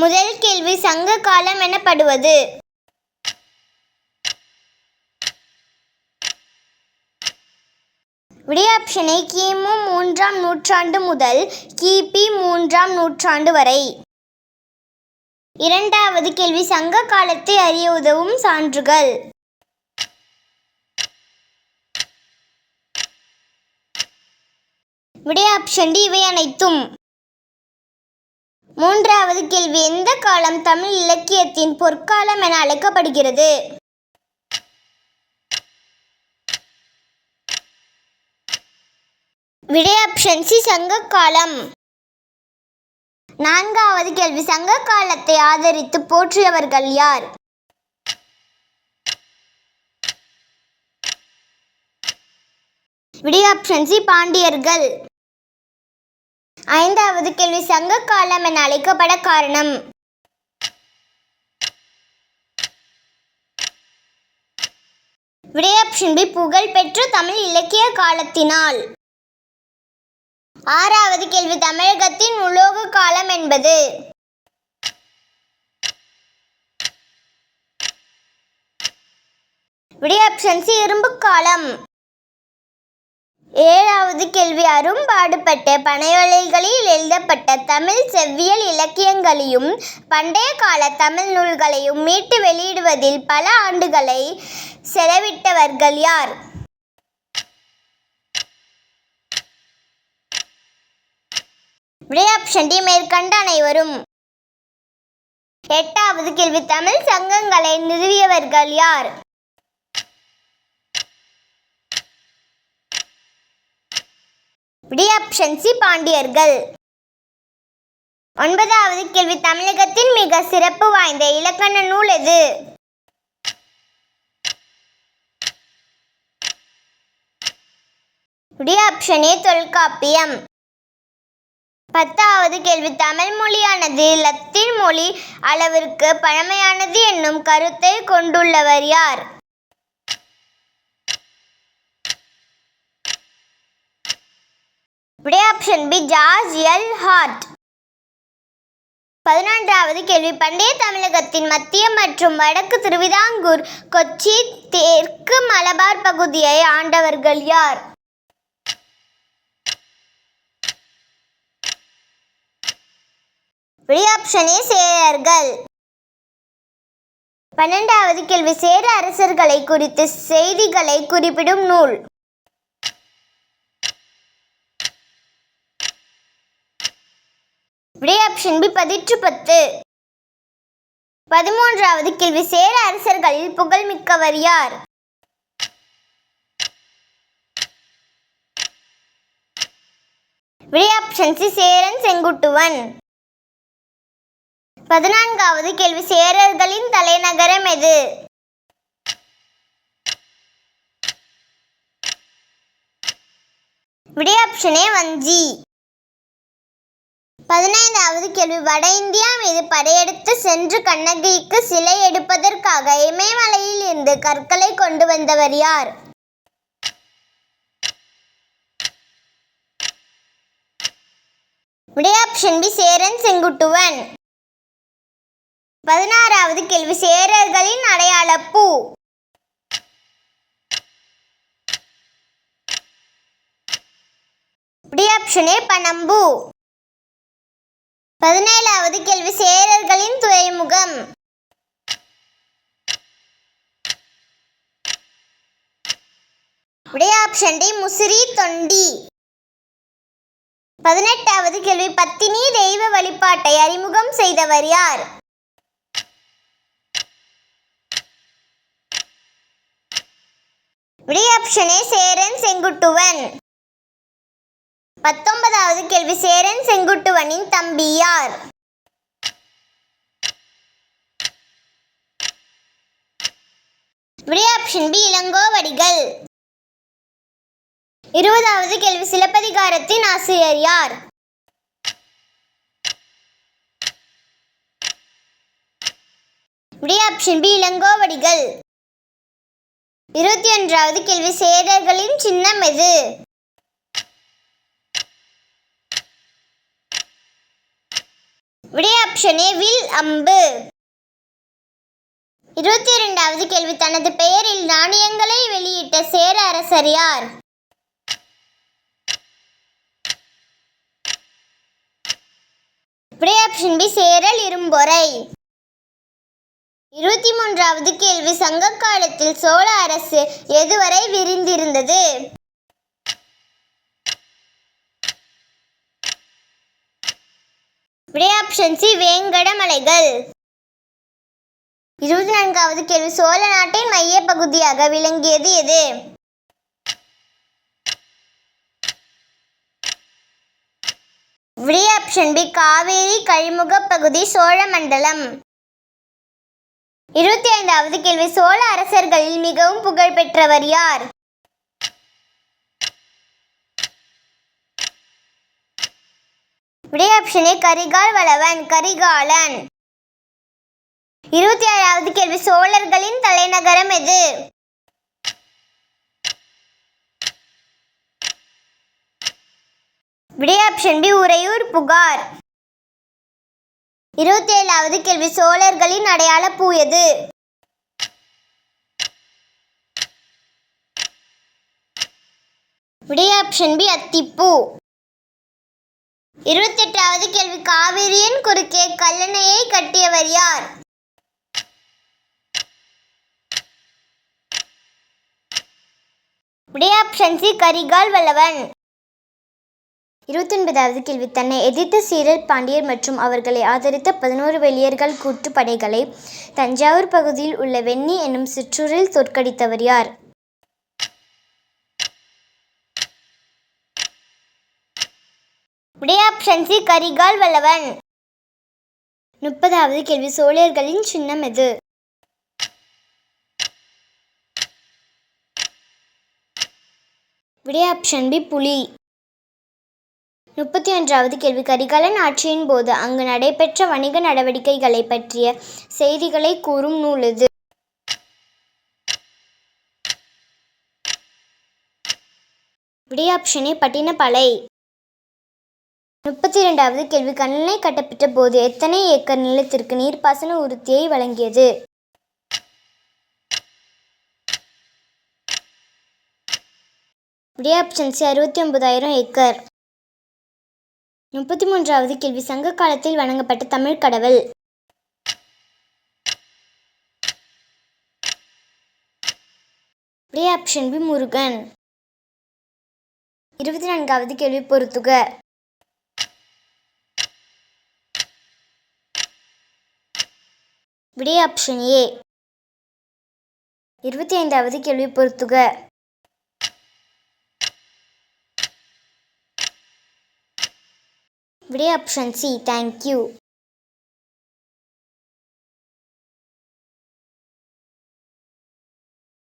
முதல் கேள்வி சங்க காலம் எனப்படுவது. விடை ஆப்ஷனை கிமு 3ஆம் நூற்றாண்டு முதல் கிபி 3ஆம் நூற்றாண்டு வரை. இரண்டாவது கேள்வி சங்க காலத்தை அறிய உதவும் சான்றுகள். விடை ஆப்ஷன் டி இவை அனைத்தும். மூன்றாவது கேள்வி எந்த காலம் தமிழ் இலக்கியத்தின் பொற்காலம் என அழைக்கப்படுகிறது. விடை ஆப்ஷன் சி சங்க காலம். நான்காவது கேள்வி சங்க காலத்தை ஆதரித்து போற்றியவர்கள் யார். விடை ஆப்ஷன் சி பாண்டியர்கள். ஐந்தாவது கேள்வி சங்க காலம் என அழைக்கப்பட காரணம். விடை ஆப்ஷன் பி புகழ்பெற்ற தமிழ் இலக்கிய காலத்தினால். ஆறாவது கேள்வி தமிழகத்தின் உலோக காலம் என்பது. விடை ஆப்ஷன் சி இரும்பு காலம். ஏழாவது கேள்வி அரும்பாடுபட்ட பனையோலைகளில் எழுதப்பட்ட தமிழ் செவ்வியல் இலக்கியங்களையும் பண்டைய கால தமிழ் நூல்களையும் மீட்டு வெளியிடுவதில் பல ஆண்டுகளை செலவிட்டவர்கள் யார். விடை ஆப்ஷன் டி மேற்கண்ட அனைவரும். எட்டாவது கேள்வி தமிழ் சங்கங்களை நிறுவியவர்கள் யார். விடை ஆப்ஷன் சி பாண்டியர்கள். ஒன்பதாவது கேள்வி தமிழகத்தின் மிக சிறப்பு வாய்ந்த இலக்கண நூல் எது. விடை ஆப்ஷன் ஏ தொல்காப்பியம். பத்தாவது கேள்வி தமிழ் மொழியானது லத்தீன் மொழி அளவிற்கு பழமையானது என்னும் கருத்தை கொண்டுள்ளவர் யார். விடை option B George L Hart. 11வது கேள்வி பண்டைய தமிழகத்தின் மத்திய மற்றும் வடக்கு திருவிதாங்கூர் கொச்சி தெற்கு மலபார் பகுதியை ஆண்டவர்கள் யார். விடை ஆப்ஷன் ஏ சேரர்கள். 12வது கேள்வி சேர அரசர்களை குறித்து செய்திகளை குறிப்பிடும் நூல். விடை ஆப்ஷன் பி பதிற்று பத்து. 13வது கேள்வி சேர அரசர்களில் புகழ்மிக்கவர் யார். விடை ஆப்ஷன் சி சேரன் செங்குட்டுவன். 14வது கேள்வி சேரர்களின் தலைநகரம் எது. விடை ஆப்ஷன் ஏ வஞ்சி. 15வது கேள்வி வட இந்தியா மீது படையெடுத்து சென்று கண்ணகிக்கு சிலை எடுப்பதற்காக இமயமலையில் இருந்து கற்களை கொண்டு வந்தவர் யார். விடை ஆப்ஷன் பி சேரன் செங்குட்டுவன். 16வது கேள்வி சேரர்களின் அடையாள பூ. விடை ஆப்ஷன் ஏ பனம்பூ. 17வது கேள்வி சேரர்களின் துறைமுகம். விடை ஆப்ஷன் டி முசிறி தொண்டி. 18வது கேள்வி பத்தினி தெய்வ வழிபாட்டை அறிமுகம் செய்தவர் யார். விடை ஆப்ஷன் ஏ சேரன் செங்குட்டுவன். 19வது கேள்வி சேரன் செங்குட்டுவனின் தம்பி யார். விடை ஆப்ஷன் பி இளங்கோவடிகள். 20வது கேள்வி சிலப்பதிகாரத்தின் ஆசிரியர் யார். விடை ஆப்ஷன் பி இளங்கோவடிகள். 21வது கேள்வி சேரர்களின் சின்னம் எது. விடை ஆப்ஷன் ஏ வில் அம்பு. 22வது கேள்வி, தனது பெயரில் நாணயங்களை வெளியிட்ட சேர அரசர் யார்? விடை ஆப்ஷன் பி சேரல் இரும்பொறை. 23வது கேள்வி, சங்க காலத்தில் சோழ அரசு எதுவரை விரிந்திருந்தது? விடை ஆப்ஷன் சி வேங்கட மலைகள். 24வது கேள்வி, சோழ நாட்டின் மைய பகுதியாக விளங்கியது எது? விடை ஆப்ஷன் பி காவேரி கழிமுக பகுதி சோழ மண்டலம். 25வது கேள்வி, சோழ அரசர்களில் மிகவும் புகழ் பெற்றவர் யார்? விடை ஆப்ஷன் ஏ கரிகால் வளவன் கரிகாலன். 26வது கேள்வி, சோழர்களின் தலைநகரம் எது? விடை ஆப்ஷன் பி உறையூர் புகார். 27வது கேள்வி, சோழர்களின் அடையாள பூ எது? விடை ஆப்ஷன் பி அத்திப்பூ. 28வது கேள்வி, காவிரியின் குறுக்கே கல்லணையை கட்டியவர் யார்? விடை ஆப்ஷன் சி கரிகால் வளவன். 29வது கேள்வி, தன்னை எதிர்த்த சீரல் பாண்டியர் மற்றும் அவர்களை ஆதரித்த 11 வெள்ளியர்கள் கூட்டு படைகளை தஞ்சாவூர் பகுதியில் உள்ள வெண்ணி என்னும் சிற்றூரில் தோற்கடித்தவர் யார்? விடை ஆப்ஷன் சி கரிகால் வளவன். 30வது கேள்வி, சோழர்களின் சின்னம் எது? விடை ஆப்ஷன் பி புலி. 31வது கேள்வி, கரிகாலன் ஆட்சியின் போது அங்கு நடைபெற்ற வணிக நடவடிக்கைகளை பற்றிய செய்திகளை கூறும் நூல் எது? விடை ஆப்ஷன் ஏ பட்டினப்பாலை. 32வது கேள்வி, கல்லணை கட்டப்பட்ட போது எத்தனை ஏக்கர் நிலத்திற்கு நீர்ப்பாசன உறுதியை வழங்கியது? விடை ஆப்ஷன் சி 69,000 ஏக்கர். 33வது கேள்வி, சங்க காலத்தில் வணங்கப்பட்ட தமிழ் கடவுள்? விடை ஆப்ஷன் பி முருகன். 24வது கேள்வி, பொறுத்துக. விடை ஆப்ஷன் ஏ. 25வது கேள்வி, பொறுத்துக. விடை ஆப்ஷன் சி தேங்க்யூ.